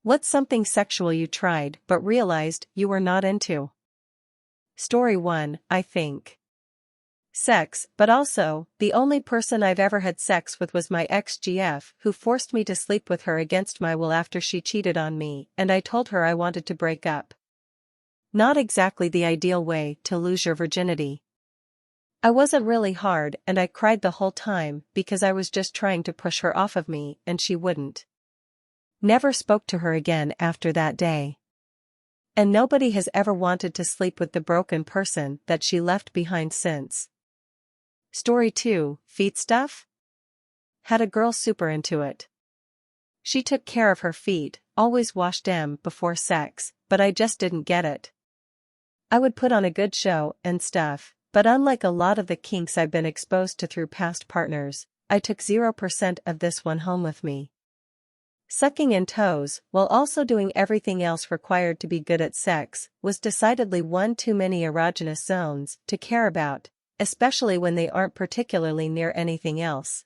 What's something sexual you tried but realized you were not into? Story 1, I think. Sex, but also, the only person I've ever had sex with was my ex-GF, who forced me to sleep with her against my will after she cheated on me, and I told her I wanted to break up. Not exactly the ideal way to lose your virginity. I wasn't really hard and I cried the whole time because I was just trying to push her off of me and she wouldn't. Never spoke to her again after that day. And nobody has ever wanted to sleep with the broken person that she left behind since. Story 2, feet stuff? Had a girl super into it. She took care of her feet, always washed them before sex, but I just didn't get it. I would put on a good show and stuff, but unlike a lot of the kinks I've been exposed to through past partners, I took 0% of this one home with me. Sucking in toes, while also doing everything else required to be good at sex, was decidedly one too many erogenous zones to care about, especially when they aren't particularly near anything else.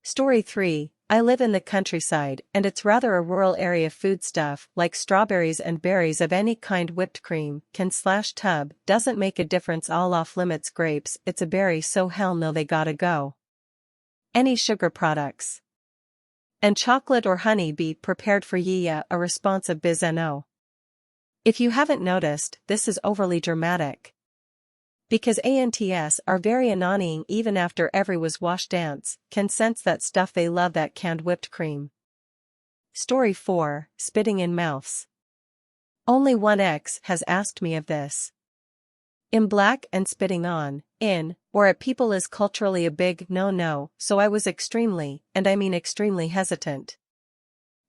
Story 3, I live in the countryside and it's rather a rural area. Food stuff like strawberries and berries of any kind, whipped cream, can/tub, doesn't make a difference. All off limits. Grapes, it's a berry so hell no they gotta go. Any sugar products. And chocolate or honey be prepared for ya. A response of biz no. If you haven't noticed, this is overly dramatic. Because ants are very annoying. Even after every was washed, ants can sense that stuff. They love that canned whipped cream. Story 4, spitting in mouths. Only one ex has asked me of this. In black and spitting on, in, or at people is culturally a big no-no, so I was extremely, and I mean extremely hesitant.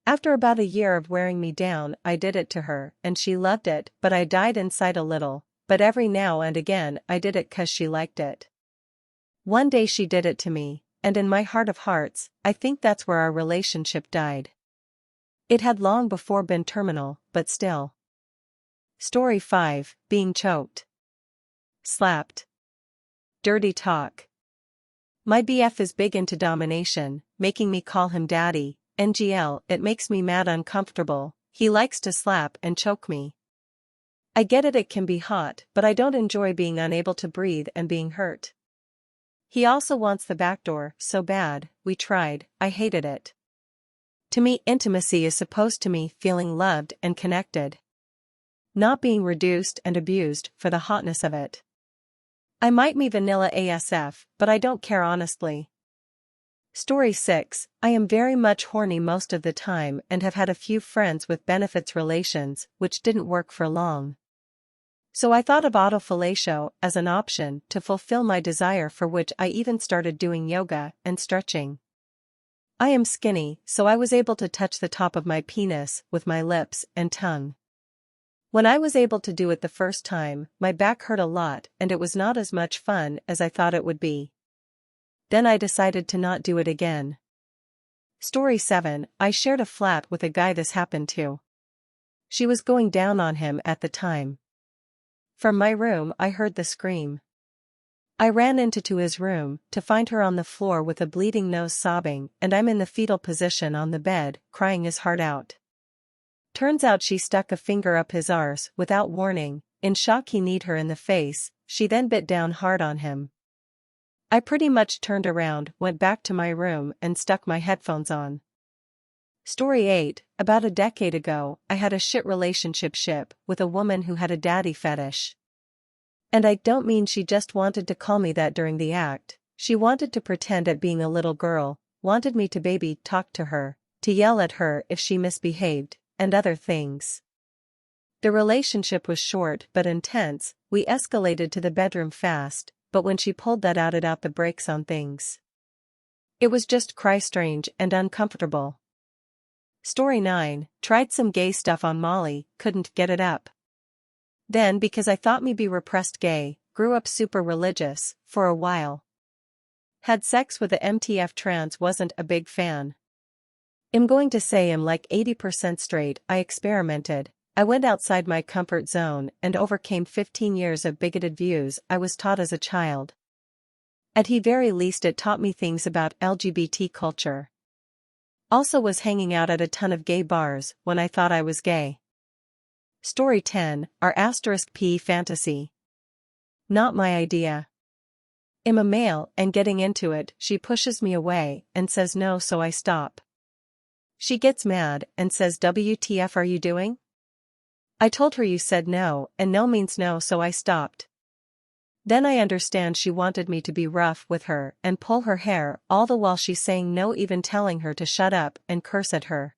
After about a year of wearing me down, I did it to her, and she loved it, but I died inside a little. But every now and again I did it 'cause she liked it. One day she did it to me, and in my heart of hearts, I think that's where our relationship died. It had long before been terminal, but still. Story 5, being choked. Slapped. Dirty talk. My BF is big into domination, making me call him daddy. NGL, it makes me mad uncomfortable. He likes to slap and choke me. I get it can be hot, but I don't enjoy being unable to breathe and being hurt. He also wants the back door so bad. We tried, I hated it. To me, intimacy is supposed to me feeling loved and connected. Not being reduced and abused for the hotness of it. I might be vanilla ASF, but I don't care honestly. Story 6, I am very much horny most of the time and have had a few friends with benefits relations, which didn't work for long. So I thought of autofellatio as an option to fulfill my desire, for which I even started doing yoga and stretching. I am skinny, so I was able to touch the top of my penis with my lips and tongue. When I was able to do it the first time, my back hurt a lot and it was not as much fun as I thought it would be. Then I decided to not do it again. Story 7, I shared a flat with a guy this happened to. She was going down on him at the time. From my room I heard the scream. I ran into his room to find her on the floor with a bleeding nose, sobbing, and I'm in the fetal position on the bed, crying his heart out. Turns out she stuck a finger up his arse without warning. In shock he kneed her in the face. She then bit down hard on him. I pretty much turned around, went back to my room and stuck my headphones on. Story 8, about a decade ago, I had a shit relationship with a woman who had a daddy fetish. And I don't mean she just wanted to call me that during the act. She wanted to pretend at being a little girl, wanted me to baby talk to her, to yell at her if she misbehaved, and other things. The relationship was short but intense. We escalated to the bedroom fast, but when she pulled that out, it out the brakes on things. It was just cry strange and uncomfortable. Story 9, tried some gay stuff on Molly, couldn't get it up. Then because I thought me be repressed gay, grew up super religious, for a while. Had sex with a MTF trans, wasn't a big fan. I'm going to say I'm like 80% straight. I experimented, I went outside my comfort zone and overcame 15 years of bigoted views I was taught as a child. At the very least it taught me things about LGBT culture. Also was hanging out at a ton of gay bars when I thought I was gay. Story 10, our *P fantasy. Not my idea. I'm a male and getting into it, she pushes me away and says no, so I stop. She gets mad and says, WTF are you doing? I told her you said no, and no means no, so I stopped. Then I understand she wanted me to be rough with her and pull her hair, all the while she's saying no, even telling her to shut up and curse at her.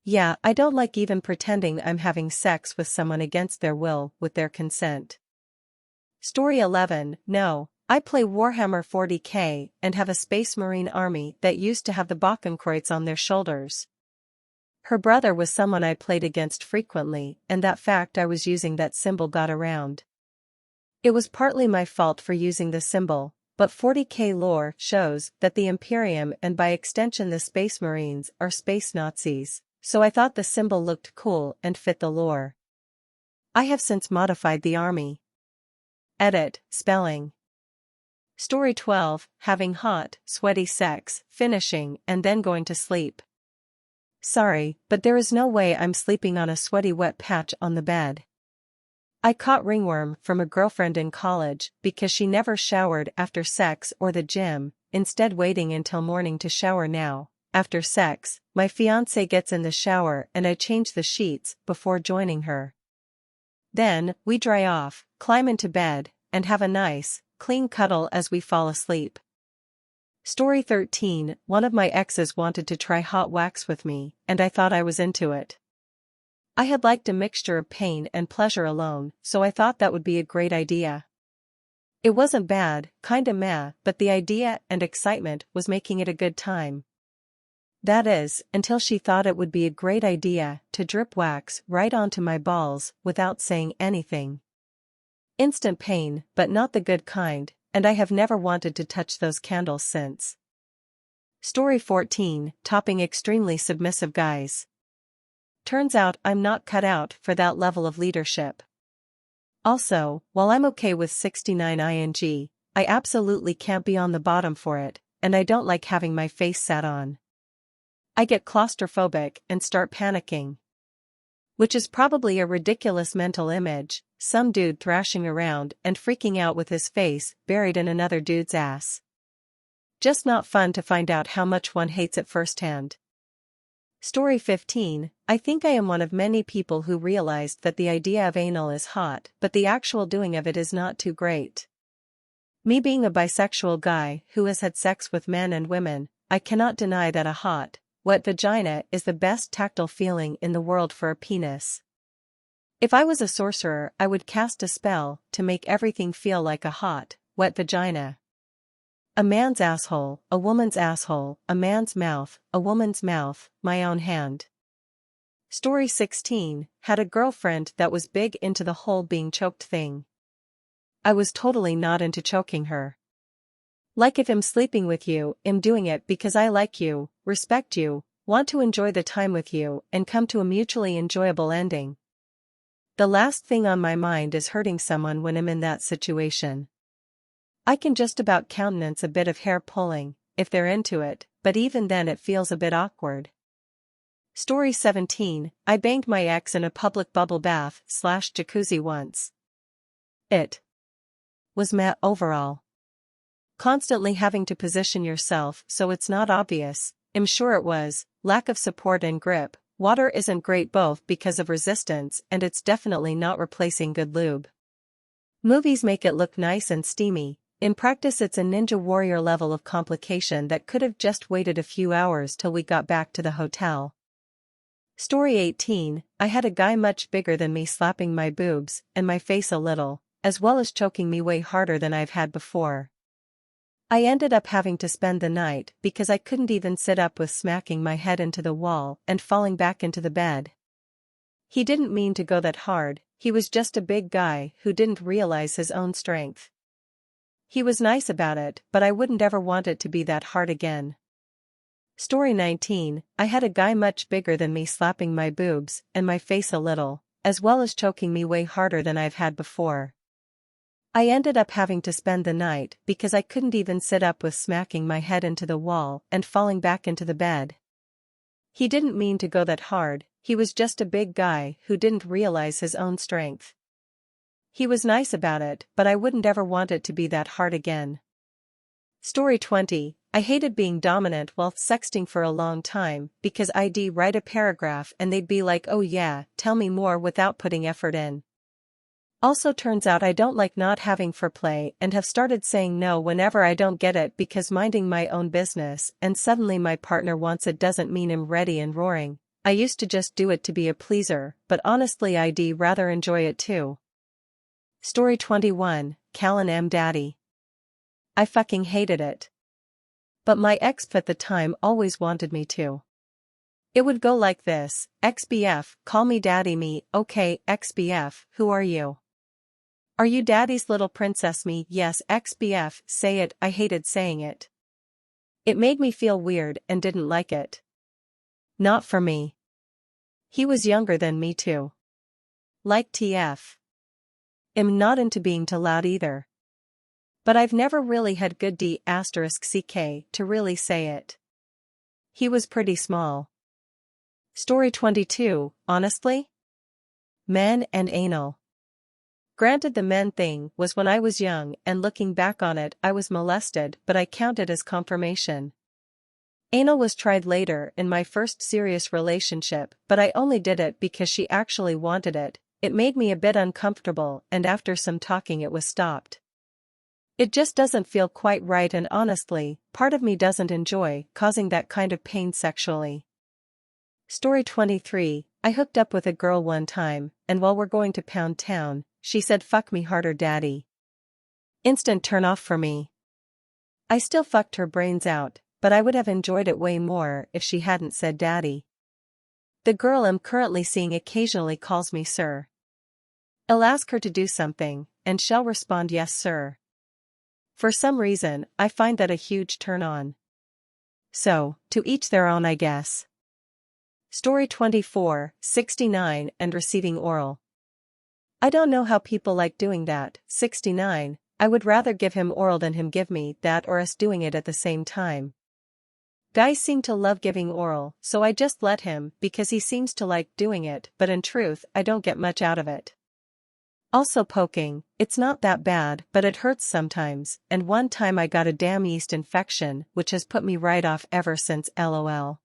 Yeah, I don't like even pretending I'm having sex with someone against their will, with their consent. Story 11, no, I play Warhammer 40k and have a Space Marine army that used to have the Bokenkreuz on their shoulders. Her brother was someone I played against frequently, and that fact I was using that symbol got around. It was partly my fault for using the symbol, but 40k lore shows that the Imperium and by extension the Space Marines are space Nazis, so I thought the symbol looked cool and fit the lore. I have since modified the army. Edit, spelling. Story 12, having hot, sweaty sex, finishing, and then going to sleep. Sorry, but there is no way I'm sleeping on a sweaty wet patch on the bed. I caught ringworm from a girlfriend in college because she never showered after sex or the gym, instead waiting until morning to shower. Now, after sex, my fiancé gets in the shower and I change the sheets before joining her. Then, we dry off, climb into bed, and have a nice, clean cuddle as we fall asleep. Story 13, one of my exes wanted to try hot wax with me, and I thought I was into it. I had liked a mixture of pain and pleasure alone, so I thought that would be a great idea. It wasn't bad, kinda meh, but the idea and excitement was making it a good time. That is, until she thought it would be a great idea to drip wax right onto my balls without saying anything. Instant pain, but not the good kind, and I have never wanted to touch those candles since. Story 14, topping extremely submissive guys. Turns out I'm not cut out for that level of leadership. Also, while I'm okay with 69 ing, I absolutely can't be on the bottom for it, and I don't like having my face sat on. I get claustrophobic and start panicking. Which is probably a ridiculous mental image, some dude thrashing around and freaking out with his face buried in another dude's ass. Just not fun to find out how much one hates it firsthand. Story 15, I think I am one of many people who realized that the idea of anal is hot, but the actual doing of it is not too great. Me being a bisexual guy who has had sex with men and women, I cannot deny that a hot, wet vagina is the best tactile feeling in the world for a penis. If I was a sorcerer, I would cast a spell to make everything feel like a hot, wet vagina. A man's asshole, a woman's asshole, a man's mouth, a woman's mouth, my own hand. Story 16, had a girlfriend that was big into the whole being choked thing. I was totally not into choking her. Like if I'm sleeping with you, I'm doing it because I like you, respect you, want to enjoy the time with you, and come to a mutually enjoyable ending. The last thing on my mind is hurting someone when I'm in that situation. I can just about countenance a bit of hair pulling, if they're into it, but even then it feels a bit awkward. Story 17, I banged my ex in a public bubble bath / jacuzzi once. It was meh overall. Constantly having to position yourself so it's not obvious, I'm sure it was, lack of support and grip. Water isn't great both because of resistance and it's definitely not replacing good lube. Movies make it look nice and steamy. In practice it's a Ninja Warrior level of complication that could have just waited a few hours till we got back to the hotel. Story 18, I had a guy much bigger than me slapping my boobs and my face a little, as well as choking me way harder than I've had before. I ended up having to spend the night because I couldn't even sit up with smacking my head into the wall and falling back into the bed. He didn't mean to go that hard, he was just a big guy who didn't realize his own strength. He was nice about it, but I wouldn't ever want it to be that hard again. Story 19, I had a guy much bigger than me slapping my boobs and my face a little, as well as choking me way harder than I've had before. I ended up having to spend the night because I couldn't even sit up with smacking my head into the wall and falling back into the bed. He didn't mean to go that hard, he was just a big guy who didn't realize his own strength. He was nice about it, but I wouldn't ever want it to be that hard again. Story 20, I hated being dominant while sexting for a long time because I'd write a paragraph and they'd be like, oh yeah, tell me more without putting effort in. Also turns out I don't like not having foreplay and have started saying no whenever I don't get it because minding my own business and suddenly my partner wants it doesn't mean I'm ready and roaring. I used to just do it to be a pleaser, but honestly I'd rather enjoy it too. Story 21, Callan M. Daddy. I fucking hated it. But my ex at the time always wanted me to. It would go like this, XBF, call me daddy me, okay, XBF, who are you? Are you daddy's little princess me? Yes, XBF, say it, I hated saying it. It made me feel weird and didn't like it. Not for me. He was younger than me too. Like TF. Am not into being too loud either. But I've never really had good D*CK to really say it. He was pretty small. Story 22, honestly? Men and anal. Granted the men thing was when I was young and looking back on it I was molested but I count it as confirmation. Anal was tried later in my first serious relationship but I only did it because she actually wanted it. It made me a bit uncomfortable and after some talking it was stopped. It just doesn't feel quite right and honestly, part of me doesn't enjoy causing that kind of pain sexually. Story 23, I hooked up with a girl one time, and while we're going to Pound Town, she said fuck me harder daddy. Instant turn off for me. I still fucked her brains out, but I would have enjoyed it way more if she hadn't said daddy. The girl I'm currently seeing occasionally calls me sir. I'll ask her to do something, and she'll respond yes sir. For some reason, I find that a huge turn on. So, to each their own I guess. Story 24, 69 and receiving oral. I don't know how people like doing that, 69, I would rather give him oral than him give me that or us doing it at the same time. Guys seem to love giving oral, so I just let him because he seems to like doing it but in truth I don't get much out of it. Also poking, it's not that bad but it hurts sometimes and one time I got a damn yeast infection which has put me right off ever since lol.